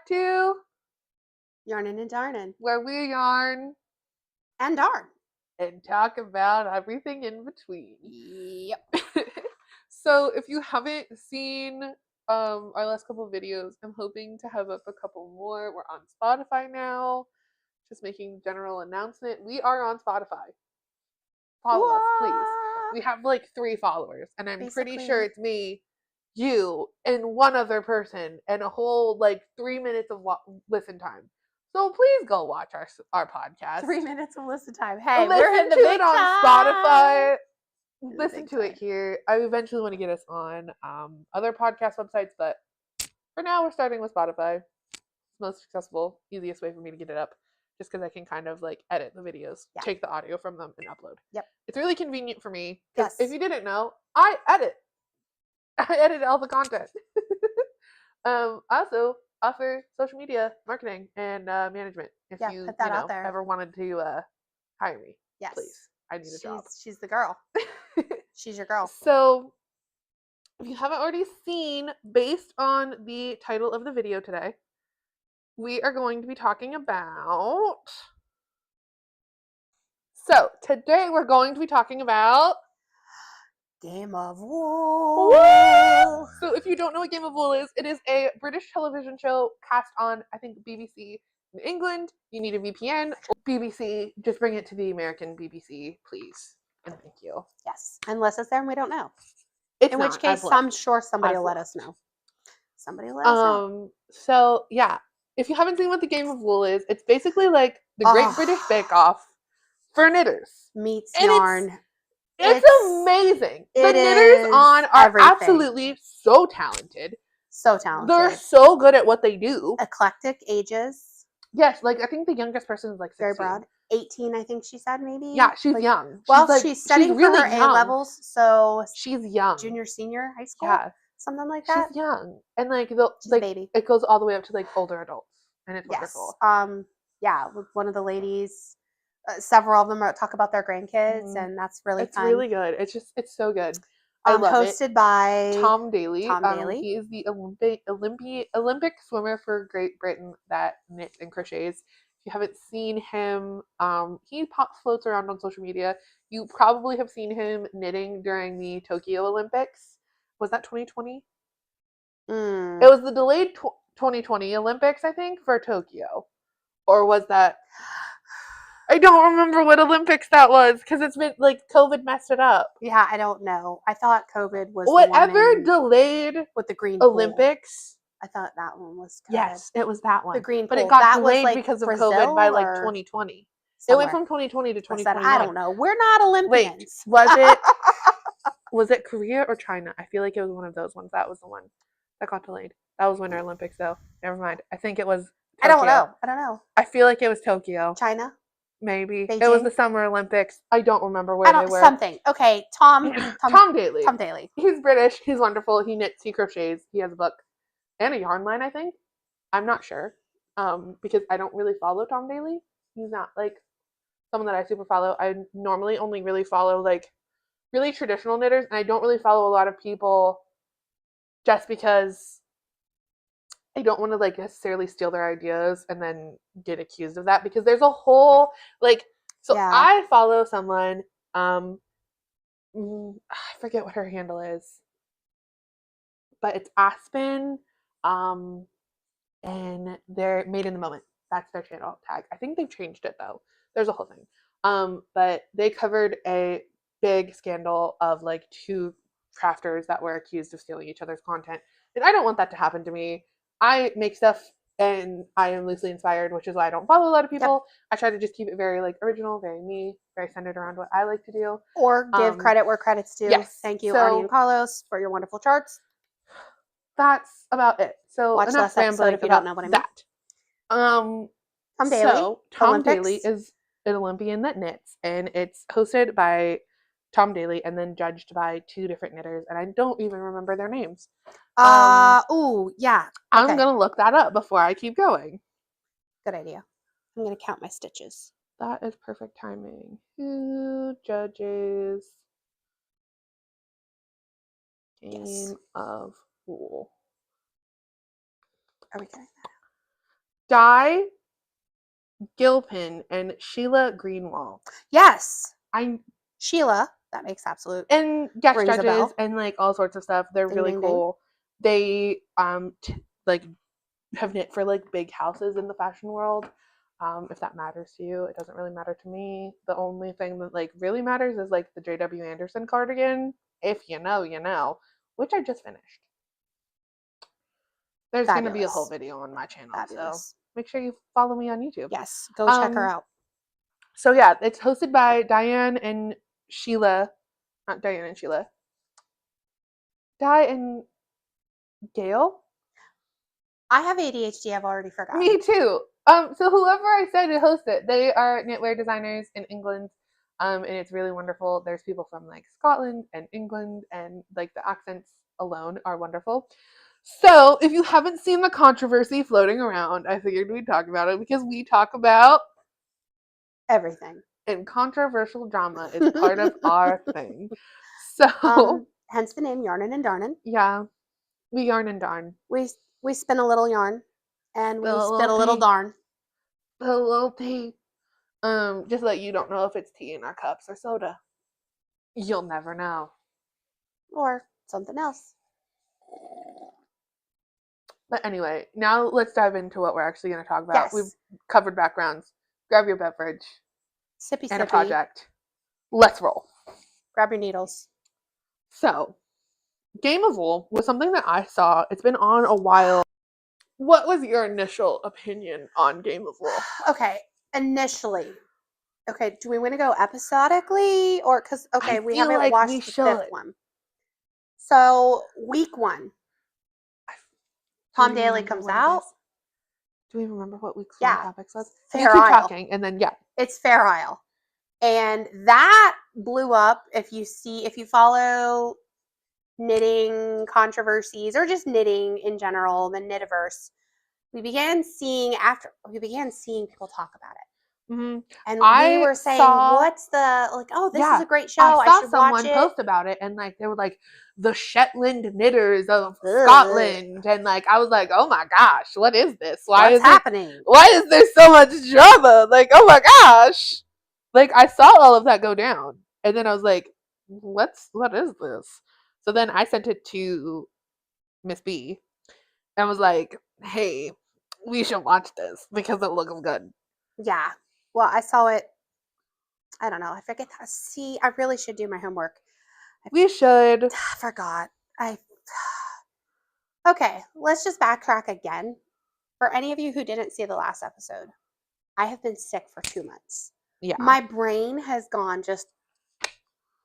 to Yarnin' and Darnin'. where we yarn And darn. and talk about everything in between. Yep. So if you haven't seen our last couple of videos, I'm hoping to have up a couple more. We're on Spotify now. Just making general announcement. We are on Spotify. Follow us, please. We have like 3 followers, and I'm pretty sure it's me, you, and one other person, and a whole like 3 minutes of listen time. So please go watch our podcast. 3 minutes of listen time. Hey, listen we're in the to big it on time. Spotify. In the Listen big to it time. here. I eventually want to get us on other podcast websites, but for now we're starting with Spotify. It's most accessible, easiest way for me to get it up, just because I can kind of like edit the videos, Yeah. take the audio from them, and upload. Yep. It's really convenient for me. Because Yes. if you didn't know, I edit all the content. I also offer social media marketing and management. If Yeah, you put that out there. ever wanted to hire me, Yes. please. I need a job. She's the girl. She's your girl. So, if you haven't already seen, based on the title of the video today, we are going to be talking about. So, today we're going to be talking about Game of Wool. So, if you don't know what Game of Wool is, it is a British television show cast on, I think, BBC in England. You need a VPN. BBC, just bring it to the American BBC, please. And thank you. Yes. Unless it's there and we don't know. It's In not. which case, I'm sure somebody will let us know. Somebody will let us know. So, yeah. If you haven't seen what the Game of Wool is, it's basically like the Great British Bake Off for knitters. Meets And yarn. It's amazing. The it knitters is on are everything. absolutely so talented. So talented. They're so good at what they do. Eclectic ages. Yes, like I think the youngest person is like 16. Very broad. 18, I think she said, maybe. Yeah, she's young. She's studying for her A-levels, so she's young. Junior, senior, high school. Yeah, something like that. She's young, and like she's a baby. It goes all the way up to like older adults, and it's wonderful. Yeah, with one of the ladies. Several of them talk about their grandkids, and that's really fun. It's really good. It's so good. I love hosted by Tom Daly. Tom Daly. He is the Olympic swimmer for Great Britain that knits and crochets. If you haven't seen him, he floats around on social media. You probably have seen him knitting during the Tokyo Olympics. Was that 2020? It was the delayed 2020 Olympics, I think, for Tokyo. Or was that... I don't remember what Olympics that was because it's been like COVID messed it up. Yeah, I don't know. I thought COVID was whatever delayed with the green Olympics. Pool. I thought that one was COVID. Yes, it was that one. The green but pool. It got that delayed was because of Brazil COVID by like 2020. Somewhere. It went from 2020 to 2021. I don't know. We're not Olympians. Wait, was it Korea or China? I feel like it was one of those ones. That was the one that got delayed. That was Winter Olympics though. Never mind. I think it was Tokyo. I don't know. I feel like it was Tokyo. China? Maybe. Beijing? It was the Summer Olympics. I don't remember where they were. Something. Okay, Tom Daly. Tom Daly. He's British. He's wonderful. He knits, he crochets. He has a book and a yarn line, I think. I'm not sure. Because I don't really follow Tom Daly. He's not like someone that I super follow. I normally only really follow like really traditional knitters, and I don't really follow a lot of people just because I don't want to like necessarily steal their ideas and then get accused of that, because there's a whole I follow someone, I forget what her handle is, but it's Aspen, and they're Made in the Moment. That's their channel tag. I think they've changed it though. There's a whole thing. But they covered a big scandal of like 2 crafters that were accused of stealing each other's content. And I don't want that to happen to me. I make stuff and I am loosely inspired, which is why I don't follow a lot of people. Yep. I try to just keep it very like original, very me, very centered around what I like to do. Or give credit where credit's due. Yes. Thank you, Arnie and Carlos, for your wonderful charts. That's about it. So watch last episode if you don't know what I mean. Tom Daly. So Tom Daly is an Olympian that knits, and it's hosted by Tom Daly and then judged by 2 different knitters, and I don't even remember their names. Yeah. Okay. I'm gonna look that up before I keep going. Good idea. I'm gonna count my stitches. That is perfect timing. 2 judges. Game of Wool. Are we getting that? Di Gilpin and Sheila Greenwald. Yes. I Sheila. That makes absolute. and guest Rings a judges bell. and like all sorts of stuff. They're Ding, really ding, ding. cool. They like have knit for like big houses in the fashion world. If that matters to you, it doesn't really matter to me. The only thing that like really matters is like the J.W. Anderson cardigan. If you know, you know, which I just finished. There's going to be a whole Fabulous. video on my channel, Fabulous. so make sure you follow me on YouTube. Yes, go check her out. So yeah, it's hosted by Diane and Sheila, not Diane and Sheila. Di and Gail. I have ADHD. I've already forgotten. Me too. So whoever I said to host it, they are knitwear designers in England. And it's really wonderful. There's people from like Scotland and England, and like the accents alone are wonderful. So if you haven't seen the controversy floating around, I figured we'd talk about it because we talk about everything. And controversial drama is part of our thing. So hence the name Yarnin' and Darnin'. Yeah. We yarn and darn. We spin a little yarn and we Spill a spit a little little tea. darn. A little tea. Just like you don't know if it's tea in our cups or soda. You'll never know. Or something else. But anyway, now let's dive into what we're actually going to talk about. Yes. We've covered backgrounds. Grab your beverage. Sippy And a sippy. project. Let's roll. Grab your needles. So, Game of Wool was something that I saw. It's been on a while. What was your initial opinion on Game of Wool? Okay, initially. Okay, do we want to go episodically or because I we feel haven't like watched we the should. fifth one. So week 1, Tom Do you Daly remember comes what it out. is? Do we remember what week's Yeah. topics was? Fair You keep Isle. talking, and then yeah. It's Fair Isle. And that blew up. If you follow knitting controversies or just knitting in general, the Knitiverse, we began seeing people talk about it. Mm-hmm. And I we were saying, what's the, like, oh, this is a great show. I saw should someone watch it. post about it, and like they were like the Shetland knitters of Scotland, and like I was like, oh my gosh, what is this? What's happening? Why is there so much drama? Like, oh my gosh! Like I saw all of that go down, and then I was like, what is this? So then I sent it to Miss B, and was like, hey, we should watch this because it looks good. Yeah. Well, I saw it. I don't know. I forget that. See, I really should do my homework. We should. I forgot. Okay, let's just backtrack again. For any of you who didn't see the last episode, I have been sick for 2 months. Yeah. My brain has gone just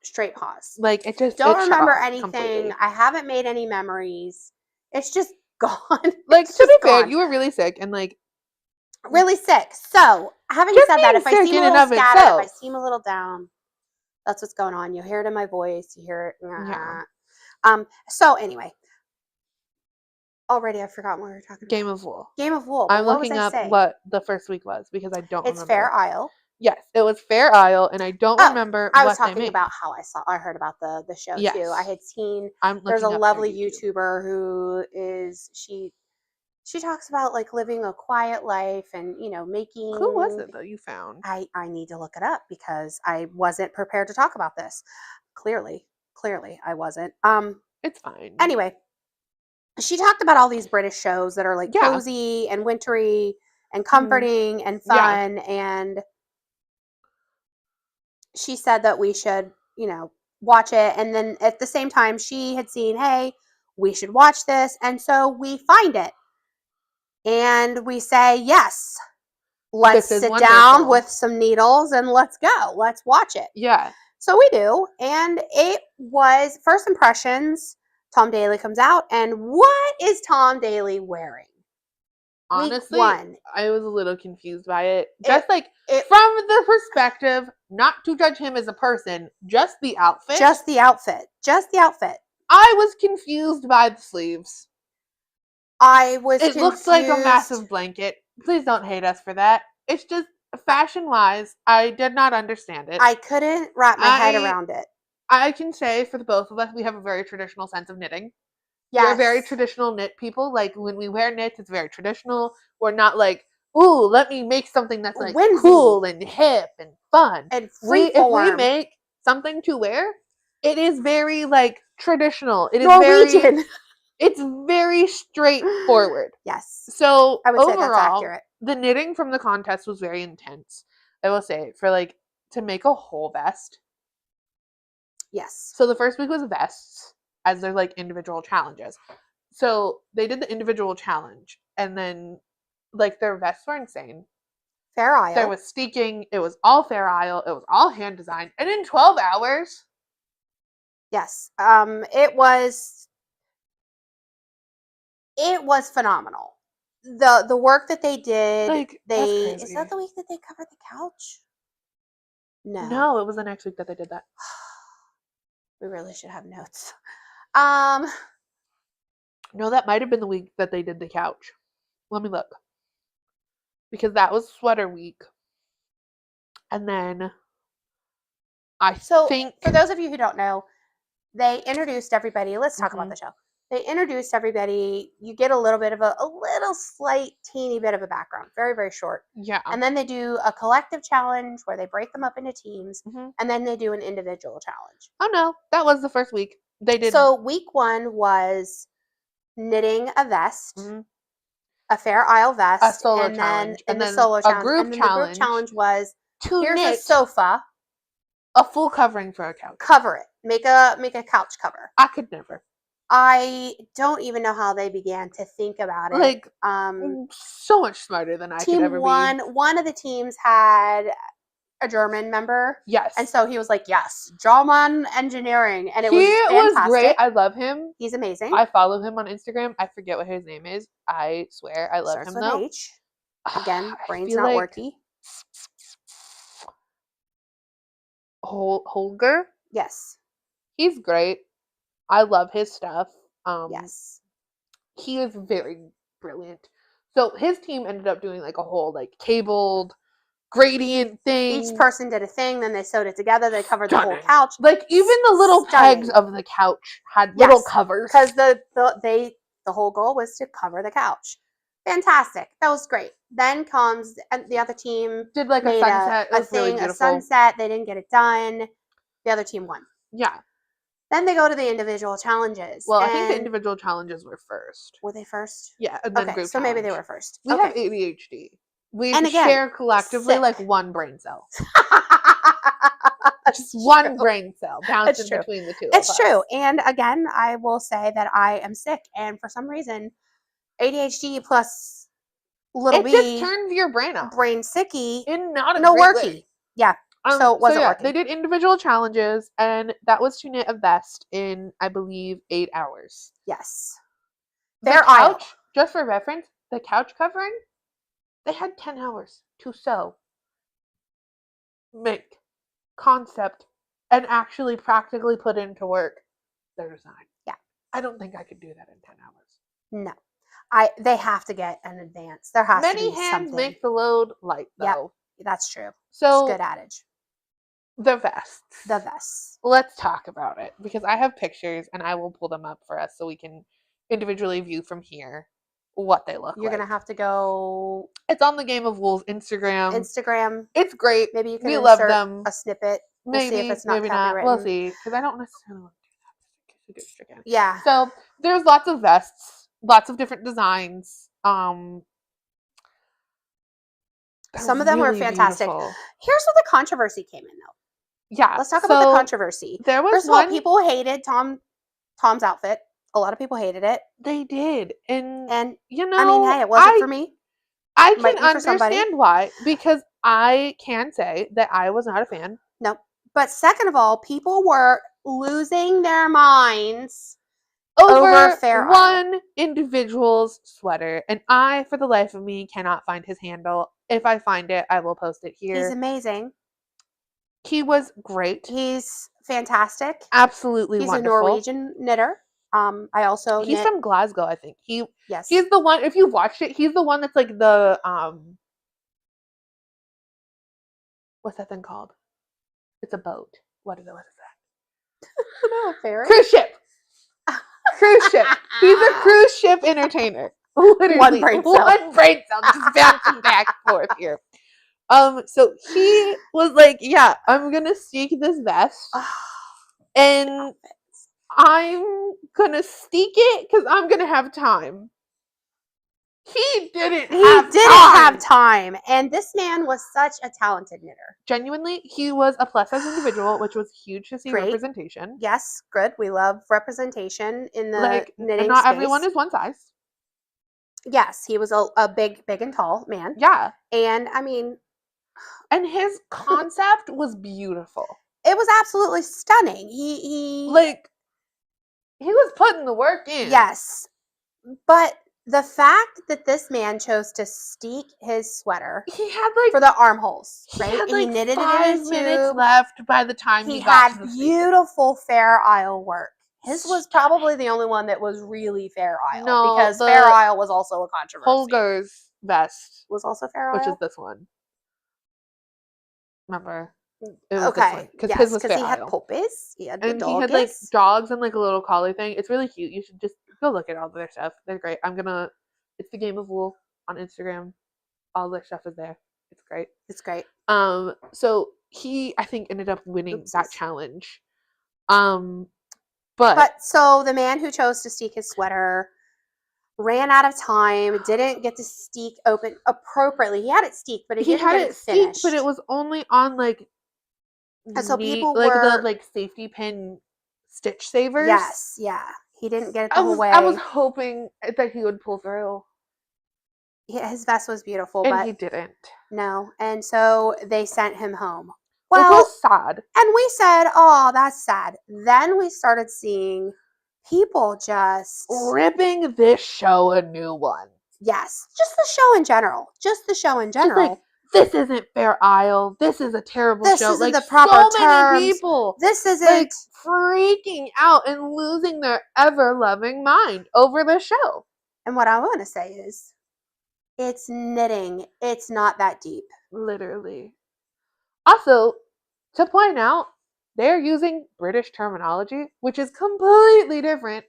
straight pause. Like it just don't it remember shut off anything. completely. I haven't made any memories. It's just gone. Like It's to be just fair, gone. you were really sick and like really sick. So having Just said that, being if I sick seem in a and little of scattered, if I itself. seem a little down, that's what's going on. You hear it in my voice. You hear it. Yeah. So anyway, already I've forgotten what we were talking about. Game of Wool. Game of Wool. I'm What looking was I up saying? what the first week was because I don't It's remember. Fair Isle. Yes, it was Fair Isle, and I don't remember I was what they talking made. about how I heard about the show Yes. too. I had seen there's there's a lovely YouTuber who is she talks about like living a quiet life and making. Who was it that you found? I need to look it up because I wasn't prepared to talk about this. Clearly I wasn't. It's fine. Anyway, she talked about all these British shows that are like Yeah. cozy and wintry and comforting and fun, and she said that we should, watch it. And then at the same time, she had seen, hey, we should watch this. And so we find it. And we say, yes, let's This is sit down wonderful. with some needles and let's go. Let's watch it. Yeah. So we do. And it was first impressions. Tom Daly comes out. And what is Tom Daly wearing? Honestly, Week 1. I was a little confused by it. It- From the perspective, not to judge him as a person, just the outfit. Just the outfit. I was confused by the sleeves. I was It confused. looks like a massive blanket. Please don't hate us for that. It's just fashion-wise, I did not understand it. I couldn't wrap my head around it. I can say for the both of us, we have a very traditional sense of knitting. Yes. We're very traditional knit people. Like when we wear knits, it's very traditional. We're not like ooh, let me make something that's like Whimsy. cool and hip and fun. And If we freeform. make something to wear, it is very like traditional. It is Norwegian. it's very straightforward. Yes. So I would say that's overall, accurate. the knitting from the contest was very intense. I will say, for like to make a whole vest. Yes. So the first week was vests, as their like individual challenges. So they did the individual challenge, and then like their vests were insane. Fair Isle. There was steeking. It was all Fair Isle. It was all hand designed, and in 12 hours. Yes. It was phenomenal. The work that they did. Like, that's Is crazy. that the week that they covered the couch? No. No, it was the next week that they did that. We really should have notes. No, that might have been the week that they did the couch. Let me look. Because that was sweater week. And then I think for those of you who don't know, they introduced everybody. Let's talk about Mhm. the show. They introduced everybody. You get a little bit of a little slight teeny bit of a background, very, very short. yeah. And then they do a collective challenge where they break them up into teams, Mhm. and then they do an individual challenge. Oh no, that was the first week. They did So week 1 was knitting a vest, Mhm. a Fair Isle vest, a solo and challenge, then and the then solo a challenge, group and then challenge. the group challenge was To here's a knit sofa, a full covering for a couch. cover it, make a couch cover. I could never. I don't even know how they began to think about it. Like Um, so much smarter than I could team ever one, be. one of the teams had a German member, Yes. and so he was like, "Yes, German engineering," and it he was fantastic. was great. I love him. He's amazing. I follow him on Instagram. I forget what his name is. I swear I love Starts him with though. H. Again, I brain's feel not like worky. Holger. Yes. He's great. I love his stuff. Yes. He is very brilliant. So his team ended up doing like a whole like cabled gradient thing. Each person did a thing, then they sewed it together. They covered the whole Stunning. couch. Like even the little pegs Stunning. of the couch had little Yes, covers. because the whole goal was to cover the couch. Fantastic. That was great. Then comes the other team did like a made sunset. It a was really thing, a beautiful. sunset. They didn't get it done. The other team won. Yeah. Then they go to the individual challenges. Well, I think the and- individual challenges were first. Were they first? Yeah, and then Okay, group so maybe they challenge. were first. We Okay. have ADHD. We And again, share collectively like sick. one brain cell. That's Just one true. brain cell bouncing true. between the two It's of true. us. And again, I will say that I am sick, and for some reason, ADHD plus little It b just turns your brain off. brain sicky, In not a no great worky. way. Yeah. So it wasn't working. They did individual challenges, and that was to knit a vest in, I believe, 8 hours. Yes. The Fair Isle. couch, just for reference, the couch covering, they had 10 hours to sew, make, concept, and actually practically put into work their design. Yeah. I don't think I could do that in 10 hours. No. They have to get an advance. There has Many to be hands something. make the load light, though. Yep. That's true. So, It's a good adage. the vests. The vests. Let's talk about it, because I have pictures and I will pull them up for us so we can individually view from here what they look You're like. gonna have to go It's on the Game of Wool's Instagram. Instagram. It's great. Maybe you can We insert love them. a snippet. We'll Maybe, see if it's not maybe not. copywritten. We'll see, because I don't necessarily want to do that. It gets stricken. Yeah. So there's lots of vests, lots of different designs. Some of them were really fantastic. beautiful. Here's where the controversy came in, though. Yeah. Let's talk about the controversy. There was First of all, one. people hated Tom's outfit. A lot of people hated it. They did, and you know, I mean, hey, it wasn't for me. I Might can be for somebody. understand why, because I can say that I was not a fan. No. But second of all, people were losing their minds over Fair Isle. one individual's sweater, and I, for the life of me, cannot find his handle. If I find it, I will post it here. He's amazing. He was great. He's fantastic. Absolutely He's wonderful. a Norwegian knitter. I also He's knit. from Glasgow, I think. Yes. He's the one, if you've watched it, he's the one that's like the what's that thing called? It's a boat. What is that? No, fair. Cruise ship. Cruise ship. He's a cruise ship entertainer. Literally, brain cell. one brain cell just bouncing back and forth here. So he was like, yeah, I'm gonna steek this vest, and I'm gonna steek it because I'm gonna have time. He didn't have time. And this man was such a talented knitter. Genuinely, he was a plus size individual, which was huge to see Great. representation. Yes, good. We love representation in the Like, knitting and not space. everyone is one size. Yes, he was a big and tall man. Yeah. And I mean, and his concept was beautiful. It was absolutely stunning. He was putting the work in. Yes. But the fact that this man chose to steek his sweater, he had like for the armholes, right? He had like he knitted 5 it in a minutes tube. left by the time He got had to the beautiful Fair Isle work. His was probably the only one that was really Fair Isle, No, because Fair Isle was also a controversy. Holger's vest was also Fair Isle, which is this one. Remember? It was okay, because his was Fair he had Isle. puppies. He had the And he had like dogs and like a little collie thing. It's really cute. You should just go look at all their stuff. They're great. It's the Game of Wool on Instagram. All their stuff is there. It's great. It's great. So he, I think, ended up winning that challenge. But so the man who chose to steek his sweater ran out of time, didn't get to steek open appropriately. He had it steeked, but he didn't had get it finished. Steeked, but it was only on like and so people like were the like safety pin stitch savers. Yes, yeah. He didn't get it the whole way. I was hoping that he would pull through. Yeah, his vest was beautiful, and but he didn't. No, and so they sent him home. Well, it was sad. And we said, "Oh, that's sad." Then we started seeing people just ripping this show a new one. Yes, just the show in general. Just the show in general. Like, this isn't Fair Isle. This is a terrible show. This isn't like the proper so terms. many people. This isn't like freaking out and losing their ever-loving mind over the show. And what I want to say is, it's knitting. It's not that deep. Literally. Also, to point out, they're using British terminology, which is completely different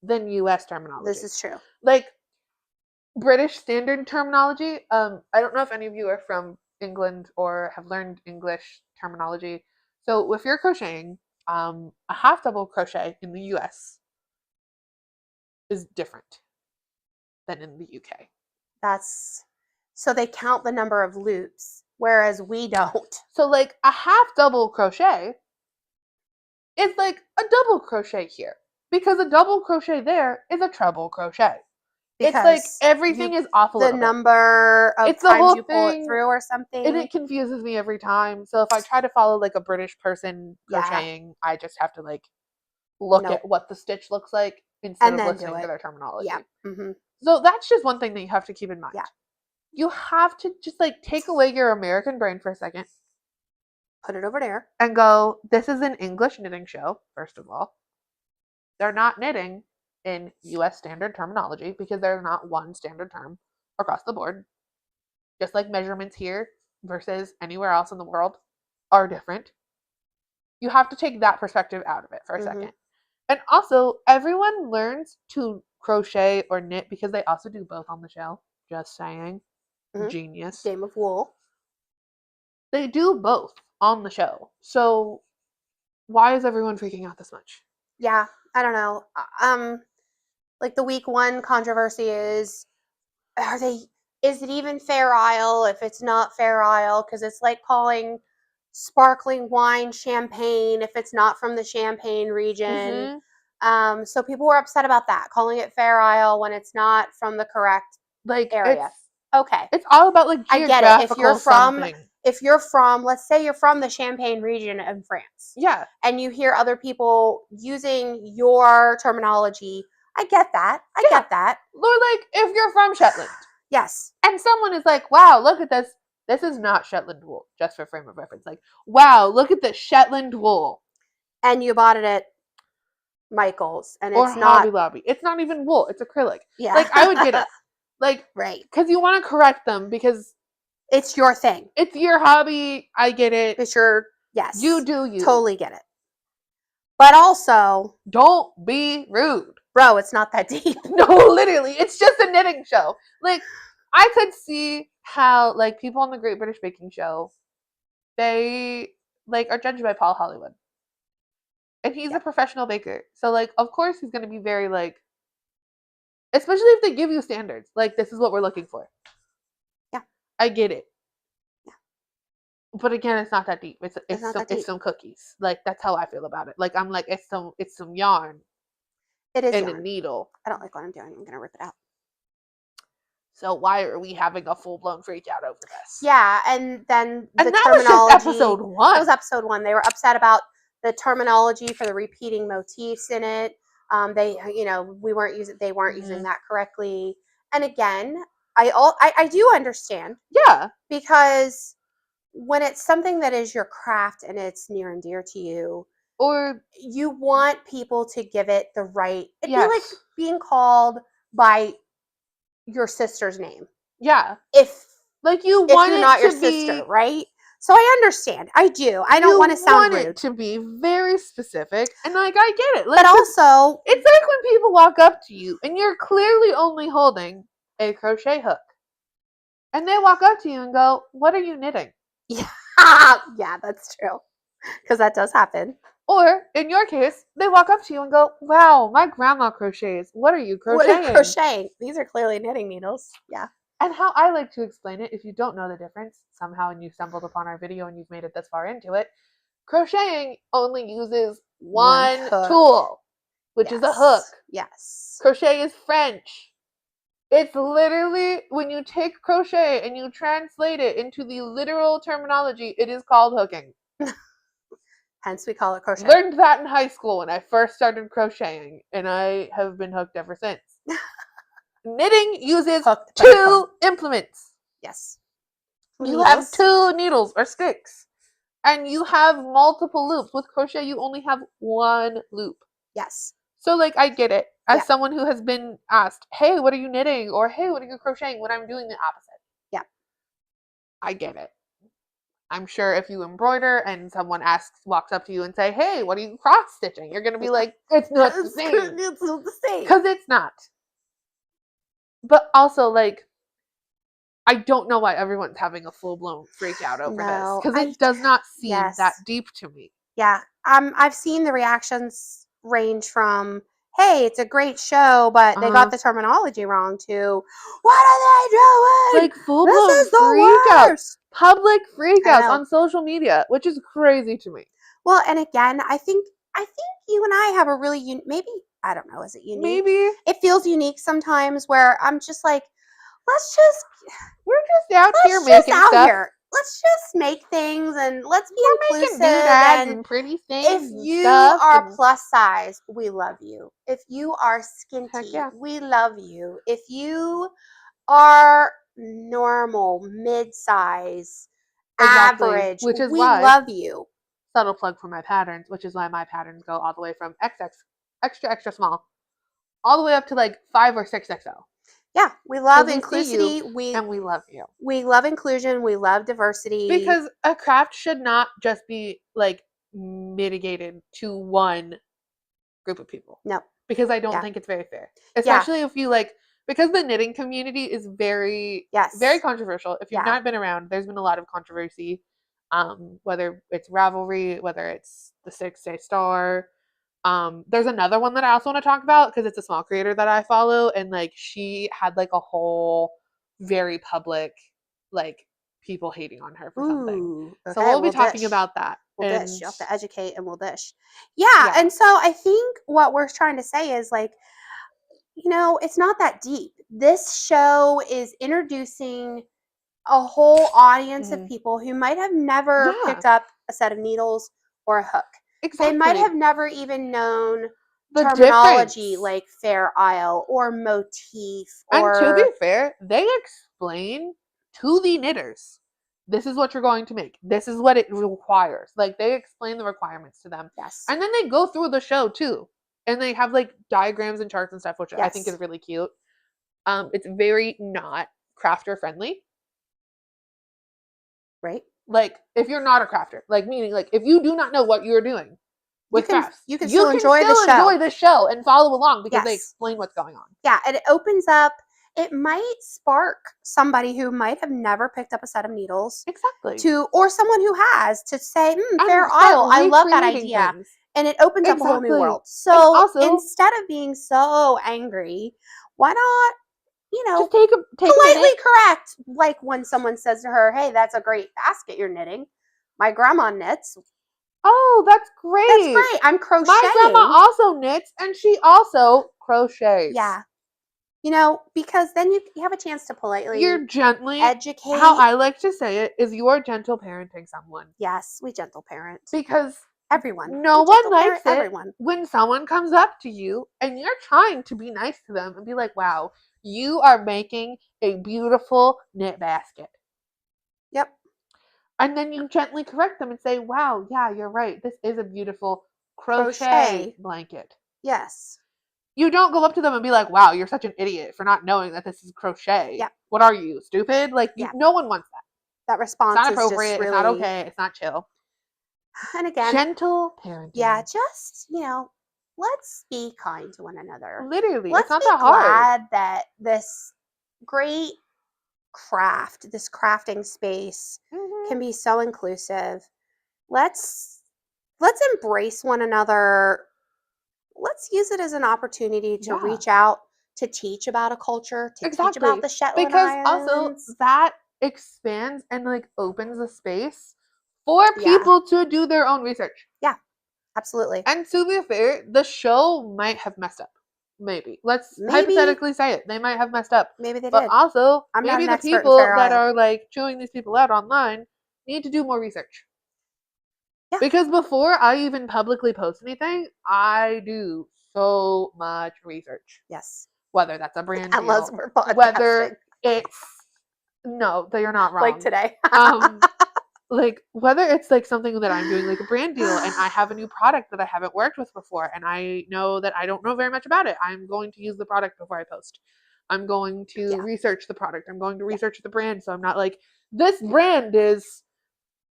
than US terminology. This is true. Like, British standard terminology, I don't know if any of you are from England or have learned English terminology. So if you're crocheting, a half double crochet in the US is different than in the UK. So they count the number of loops, whereas we don't. So like a half double crochet is like a double crochet here, because a double crochet there is a treble crochet. Because it's like everything is off a little bit. The number of times you pull it through or something. And it confuses me every time. So if I try to follow like a British person crocheting, I just have to like look at what the stitch looks like instead of listening to their terminology. Yeah. Mm-hmm. So that's just one thing that you have to keep in mind. Yeah. You have to just like take away your American brain for a second. Put it over there. And go, this is an English knitting show, first of all. They're not knitting in US standard terminology because there's not one standard term across the board. Just like measurements here versus anywhere else in the world are different. You have to take that perspective out of it for a second. And also, everyone learns to crochet or knit because they also do both on the show. Just saying. Genius. Game of Wool. They do both on the show. So why is everyone freaking out this much? Yeah, I don't know. Like the week one controversy is it even Fair Isle if it's not Fair Isle? Because it's like calling sparkling wine champagne if it's not from the Champagne region. So people were upset about that, calling it Fair Isle when it's not from the correct area. Okay. It's all about like geographical. I get it. If you're from, let's say you're from the Champagne region in France. Yeah. And you hear other people using your terminology, I get that. I get that. Or like if you're from Shetland. Yes. And someone is like, wow, look at this. This is not Shetland wool, just for frame of reference. Like, wow, look at the Shetland wool. And you bought it at Michael's. And or it's not Hobby Lobby. It's not even wool. It's acrylic. Yeah. Like, I would get it. Like, right. Because you want to correct them because it's your thing. It's your hobby. I get it. It's your, yes. You do you. Totally get it. But also, don't be rude. Bro, it's not that deep. No, literally, it's just a knitting show. Like, I could see how, like, people on the Great British Baking Show, they, like, are judged by Paul Hollywood. And he's Yeah. a professional baker. So, like, of course he's going to be very, like, especially if they give you standards. Like, this is what we're looking for. Yeah. I get it. Yeah. But again, it's not that deep. It's not that deep. It's some cookies. Like, that's how I feel about it. Like, I'm like, it's some yarn It is and a yarn. needle. I don't like what I'm doing. I'm gonna rip it out. So why are we having a full blown freak out over this? Yeah, and then the And that terminology. was just episode 1. That was episode 1. They were upset about the terminology for the repeating motifs in it. They, they weren't using that correctly. And again, I do understand. Yeah. Because when it's something that is your craft and it's near and dear to you, or you want people to give it the right. It'd yes. be like being called by your sister's name. Yeah. If you if want you're it not your to sister, be, right? So I understand. I do. I don't want to sound rude. rude. To be very specific, and like I get it. But also, it's like when people walk up to you and you're clearly only holding a crochet hook, and they walk up to you and go, "What are you knitting?" Yeah, yeah, that's true. Because that does happen. Or in your case, they walk up to you and go, "Wow, my grandma crochets. What are you crocheting?" What are crocheting? These are clearly knitting needles. Yeah. And how I like to explain it, if you don't know the difference somehow and you stumbled upon our video and you've made it this far into it, crocheting only uses one tool, which is a hook. Yes. Crochet is French. It's literally, when you take crochet and you translate it into the literal terminology, it is called hooking. Hence we call it crochet. Learned that in high school when I first started crocheting, and I have been hooked ever since. Knitting uses 2 implements. Yes. You have 2 needles or sticks. And you have multiple loops. With crochet, you only have 1 loop. Yes. So, like, I get it. As someone who has been asked, hey, what are you knitting? Or, hey, what are you crocheting? When I'm doing the opposite. Yeah. I get it. I'm sure if you embroider and someone walks up to you and say, hey, what are you cross-stitching? You're going to be like, it's not the same. It's not the same. Because it's not. But also, like, I don't know why everyone's having a full-blown freak out over this. Because it does not seem that deep to me. Yeah. I've seen the reactions range from, hey, it's a great show, but they got the terminology wrong, to, what are they doing? Like, full-blown freak-outs. Public freak-outs on social media, which is crazy to me. Well, and again, I think you and I have a really maybe, I don't know, is it unique? Maybe. It feels unique sometimes where I'm just like, we're just out here making stuff. Let's just make things and let's be inclusive. And pretty things. If you are plus size, we love you. If you are skinty, we love you. If you are normal, mid-size, average, which is we why, love you. Subtle plug for my patterns, which is why my patterns go all the way from XX, extra small, all the way up to like 5 or 6XL. Yeah, we love inclusivity. And we love you. We love inclusion. We love diversity. Because a craft should not just be like mitigated to one group of people. No. Because I don't think it's very fair. Especially if you like, because the knitting community is very controversial. If you've not been around, there's been a lot of controversy. Whether it's Ravelry, whether it's the 6 Day Star. There's another one that I also want to talk about because it's a small creator that I follow, and like she had like a whole very public like people hating on her for something. Okay, so we'll be talking about that. We'll dish. You have to educate and we'll dish. Yeah, and so I think what we're trying to say is like, it's not that deep. This show is introducing a whole audience of people who might have never picked up a set of needles or a hook. Exactly. They might have never even known the terminology difference. Like Fair Isle or motif. And to be fair, they explain to the knitters, this is what you're going to make. This is what it requires. Like, they explain the requirements to them. Yes. And then they go through the show, too. And they have, like, diagrams and charts and stuff, which I think is really cute. It's very not crafter friendly. Right. Like, if you're not a crafter, like, meaning, like, if you do not know what you're doing, with crafts. You can still enjoy the show. Enjoy the show and follow along because they Yes. explain what's going on. Yeah, and it opens up. It might spark somebody who might have never picked up a set of needles Exactly. or someone who has to say, And Fair start Isle, I love that recreating idea. things. And it opens up a whole new Exactly. world. And So also, instead of being so angry, why not, just take a politely minute. correct, like when someone says to her, hey, that's a great basket you're knitting. My grandma knits. Oh, that's great. That's great. I'm crocheting. My grandma also knits, and she also crochets. Yeah. Because then you have a chance to politely You're gently educate. How I like to say it is you're gentle parenting someone. Yes, we gentle parent. Because everyone. No We one gentle parent likes it everyone. when someone comes up to you and you're trying to be nice to them and be like, wow, you are making a beautiful knit basket. Yep. And then you gently correct them and say, wow, yeah, you're right. This is a beautiful crochet blanket. Yes. You don't go up to them and be like, wow, you're such an idiot for not knowing that this is crochet. Yeah. What are you, stupid? Like, no one wants that. That response It's not is appropriate. just really... It's not okay. It's not chill. And again, gentle parenting. Yeah, just, let's be kind to one another. Literally, let's it's not be that hard. glad that this great craft, this crafting space can be so inclusive. Let's embrace one another. Let's use it as an opportunity to reach out, to teach about a culture, to teach about the Shetland Islands. Also that expands and opens a space for people to do their own research. Yeah, absolutely. And to be fair, the show might have messed up. Maybe. Let's hypothetically say it. They might have messed up. Maybe they did. But also, I'm maybe not the an expert in people Fair that Isle. are chewing these people out online need to do more research. Yeah. Because before I even publicly post anything, I do so much research. Yes. Whether that's a brand deal, unless we're podcasting. whether it's no, you're not wrong. Like today. Whether it's something that I'm doing, a brand deal, and I have a new product that I haven't worked with before, and I know that I don't know very much about it. I'm going to use the product before I post. I'm going to research the product. I'm going to research the brand, so I'm not this brand is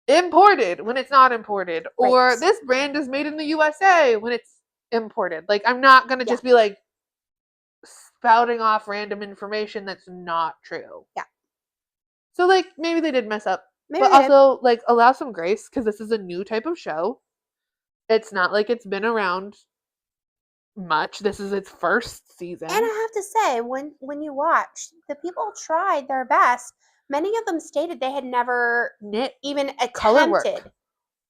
imported when it's not imported, or this brand is made in the USA when it's imported. I'm not gonna just be spouting off random information that's not true. Yeah. So maybe they did mess up. Maybe but also allow some grace because this is a new type of show. It's not it's been around much. This is its first season. And I have to say, when you watch, the people tried their best. Many of them stated they had never knit even attempted color work.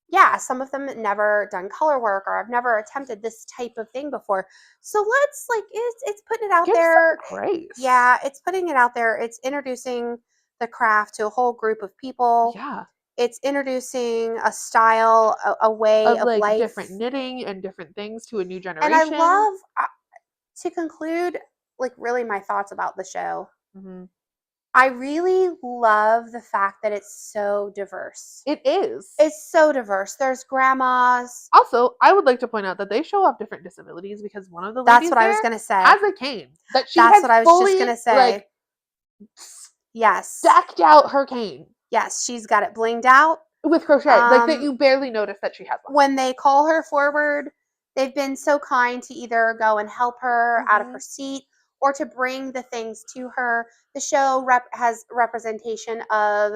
Yeah, some of them never done color work or have never attempted this type of thing before. So let's it's putting it out there. Some grace. Yeah, it's putting it out there. It's introducing the craft to a whole group of people. Yeah. It's introducing a style, a way of life. Different knitting and different things to a new generation. And I love, to conclude, really my thoughts about the show. Mm-hmm. I really love the fact that it's so diverse. It is. It's so diverse. There's grandmas. Also, I would like to point out that they show off different disabilities because one of the ladies That's what I was going to say. Has a cane. That's what I was just going to say. Yes. Stacked out her cane. Yes, she's got it blinged out. With crochet. That you barely notice that she has one. When they call her forward, they've been so kind to either go and help her out of her seat or to bring the things to her. The show has representation of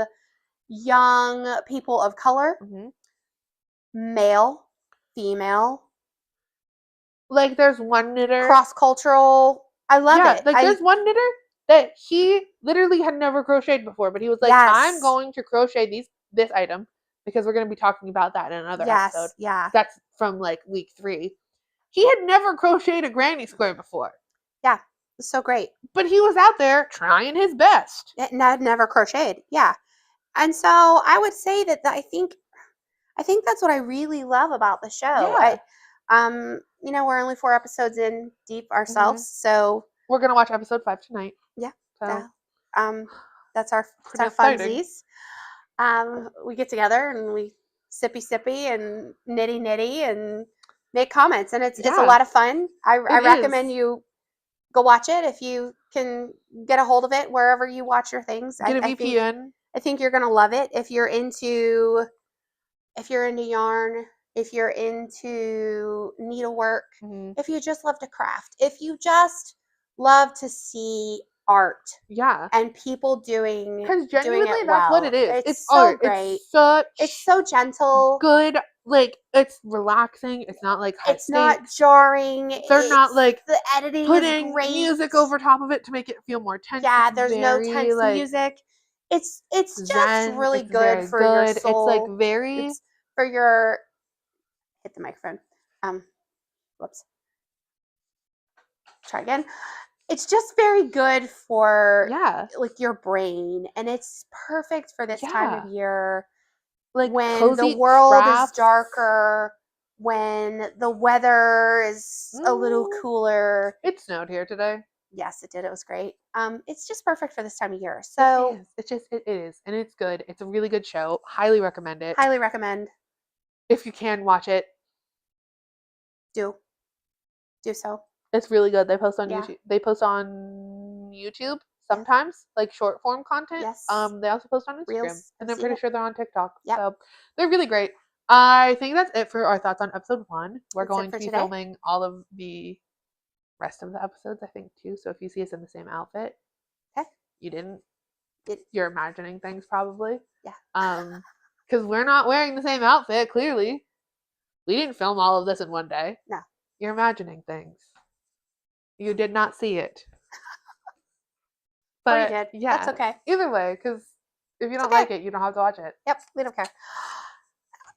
young people of color, male, female. There's one knitter. Cross-cultural. I love it. There's one knitter that he literally had never crocheted before, but he was I'm going to crochet this item because we're going to be talking about that in another episode. Yeah. That's from week 3. He had never crocheted a granny square before. Yeah. It's so great. But he was out there trying his best. And I'd never crocheted. Yeah. And so I would say that I think that's what I really love about the show. Yeah. We're only 4 episodes in deep ourselves, so we're gonna watch episode 5 tonight. Yeah. So. That's our funsies. We get together and we sippy and nitty and make comments, and it's a lot of fun. I recommend you go watch it if you can get a hold of it wherever you watch your things. Get a VPN. I think you're gonna love it if you're into yarn. if you're into needlework, Mhm. if you just love to craft, if you just love to see art Yeah. and people doing Because it genuinely, that's what it well. is. It's It's so art. great. It's such It's so gentle. good. Like, it's relaxing. It's not like high It's not stakes. jarring. They're not like the editing is putting great. music over top of it to make it feel more tense. Yeah, It's there's no very, tense like, music. It's just zen. really It's good very for your good. It's soul. like very. It's for your hit the microphone. Whoops. Try again. It's just very good for Yeah. like your brain, and it's perfect for this time Yeah. of year Like when cozy the world crafts. is darker, when the weather is a little cooler. It snowed here today. Yes, it did. It was great. It's just perfect for this time of year. It So is. It's just it is, and it's good. It's a really good show. Highly recommend it. highly recommend. If you can watch it, Do so. it's really good. They post on Yeah. YouTube. They post on YouTube sometimes, like short form content. Yes. They also post on Instagram, Reels. and I've I'm seen pretty it. sure they're on TikTok. Yep. So they're really great. I think that's it for our thoughts on episode 1. We're That's it going for to be today. filming all of the rest of the episodes, I think, too. So if you see us in the same outfit, Okay. you didn't. Did- You're imagining things probably. Yeah. Because we're not wearing the same outfit. Clearly, we didn't film all of this in one day. No. You're imagining things. You did not see it. Or you But did. yeah, That's okay. either way, because if you don't okay. like it, you don't have to watch it. Yep. We don't care.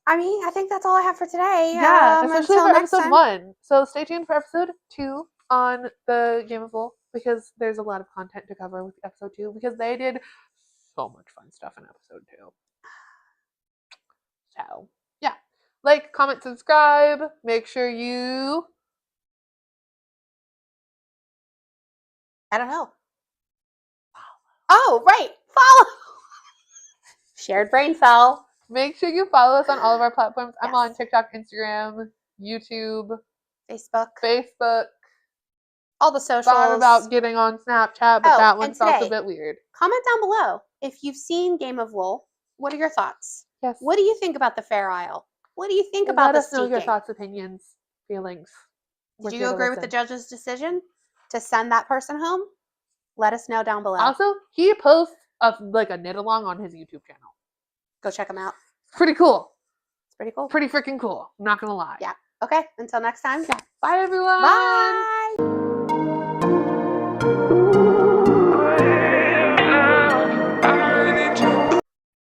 I mean, I think that's all I have for today. Yeah, especially until for next episode time. 1. So stay tuned for episode 2 on the Game of Wool, because there's a lot of content to cover with episode 2, because they did so much fun stuff in episode 2. So yeah, like, comment, subscribe. Make sure you. I don't know. Oh, right. Follow. Shared brain cell. Make sure you follow us on all of our platforms. I'm on Yes. TikTok, Instagram, YouTube, Facebook. All the socials. Thought about getting on Snapchat, but that one and felt a today, bit weird. Comment down below if you've seen Game of Wool. What are your thoughts? Yes. What do you think about the Fair Isle? What do you think Let about us the know your steaking? thoughts, opinions, feelings. We're Did here you to agree with the listen. judge's decision to send that person home? Let us know down below. Also, he posts a knit along on his YouTube channel. Go check him out. It's pretty cool. It's pretty cool. Pretty freaking cool. I'm not gonna lie. Yeah. Okay. Until next time. Yeah. Bye, everyone. Bye.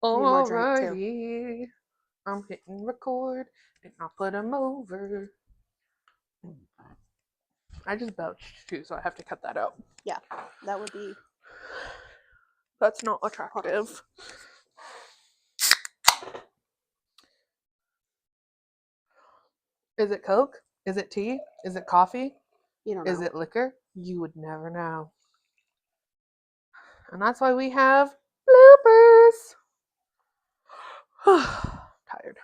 more drink, too. Alrighty. I'm hitting record and I'll put them over. I just belched too, so I have to cut that out. Yeah, that would be. That's not attractive. Is it Coke? Is it tea? Is it coffee? You don't know. Is it liquor? You would never know. And that's why we have bloopers. Tired.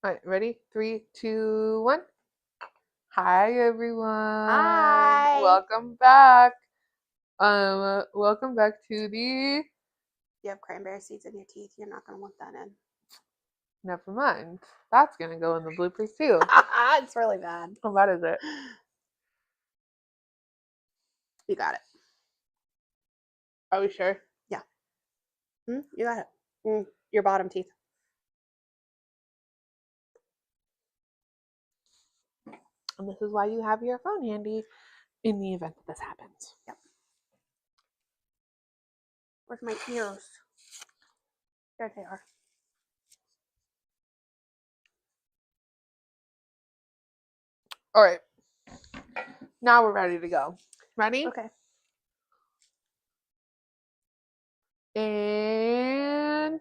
All right, ready? 3, 2, 1. Hi, everyone. Hi. Welcome back. Welcome back to the. You have cranberry seeds in your teeth. You're not gonna want that in. Never mind. That's gonna go in the bloopers too. It's really bad. How bad is it? You got it. Are we sure? Yeah. You got it. Your bottom teeth. And this is why you have your phone handy in the event that this happens. Yep. Where's my ears? There they are. All right. Now we're ready to go. Ready? Okay. And